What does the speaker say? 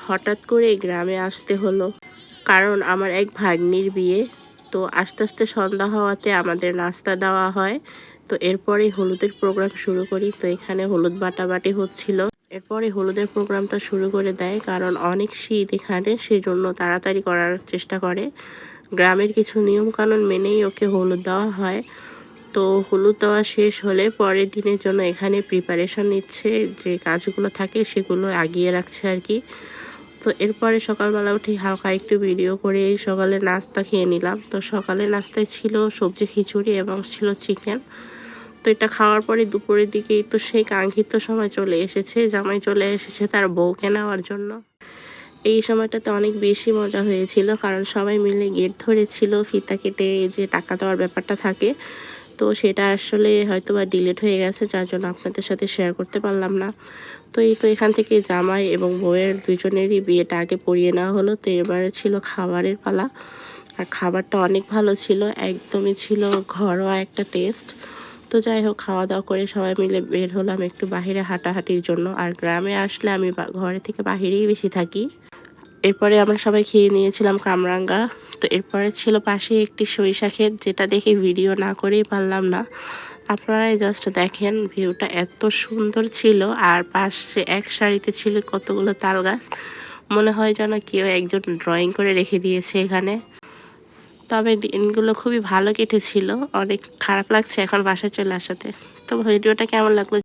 হঠাৎ করে গ্রামে আসতে হলো, কারণ আমার এক ভাগ্নির বিয়ে। তো আস্তে আস্তে সন্ধ্যা হওয়াতে আমাদের নাস্তা দেওয়া হয়। তো এরপরে হলুদের প্রোগ্রাম শুরু করি। তো এখানে হলুদ বাটাবাটি হচ্ছিল। এরপরে হলুদের প্রোগ্রামটা শুরু করে দেয়, কারণ অনেক শীত এখানে, সেজন্য তাড়াতাড়ি করার চেষ্টা করে। গ্রামের কিছু নিয়ম কানুন মেনেই ওকে হলুদ দেওয়া হয়। তো হলুদ দেওয়া শেষ হলে পরের দিনের জন্য এখানে প্রিপারেশন নিচ্ছে, যে কাজগুলো থাকে সেগুলো আগিয়ে রাখছে আর কি। তো এরপরে সকালবেলা উঠে হালকা একটু ভিডিও করে সকালে নাস্তা খেয়ে নিলাম। তো সকালে নাস্তায় ছিল সবজি খিচুড়ি এবং ছিল চিকেন। তো এটা খাওয়ার পরে দুপুরের দিকেই তো সেই কাঙ্ক্ষিত সময় চলে এসেছে, জামাই চলে এসেছে তার বউকে নেওয়ার জন্য। এই সময়টাতে অনেক বেশি মজা হয়েছিল, কারণ সবাই মিলে গেট ধরেছিল, ফিতা কেটে যে টাকা দেওয়ার ব্যাপারটা থাকে। তো সেটা আসলে হয়তোবা ডিলিট হয়ে গেছে, যার জন্য আপনাদের সাথে শেয়ার করতে পারলাম না। তো এই তো এখান থেকে জামাই এবং বউয়ের দুজনেরই বিয়েটা আগে পড়িয়ে নেওয়া হলো। তো এবারে ছিল খাবারের পালা। আর খাবারটা অনেক ভালো ছিল, একদমই ছিল ঘরোয়া একটা টেস্ট। তো যাই হোক, খাওয়া দাওয়া করে সবাই মিলে বের হলাম একটু বাহিরে হাঁটাহাঁটির জন্য। আর গ্রামে আসলে আমি ঘরে থেকে বাহিরেই বেশি থাকি। এরপরে আমরা সবাই খেয়ে নিয়েছিলাম কামরাঙ্গা। তো এরপরে ছিল পাশে একটি সরিষা ক্ষেত, যেটা দেখে ভিডিও না করেই পারলাম না। আপনারাই জাস্ট দেখেন, ভিউটা এত সুন্দর ছিল। আর পাশে এক সারিতে ছিল কতগুলো তাল গাছ, মনে হয় যেন কেউ একজন ড্রয়িং করে রেখে দিয়েছে এখানে। তবে দিনগুলো খুবই ভালো কেটেছিল। অনেক খারাপ লাগছে এখন বাসায় চলে আসাতে। তো ভিডিওটা কেমন লাগলো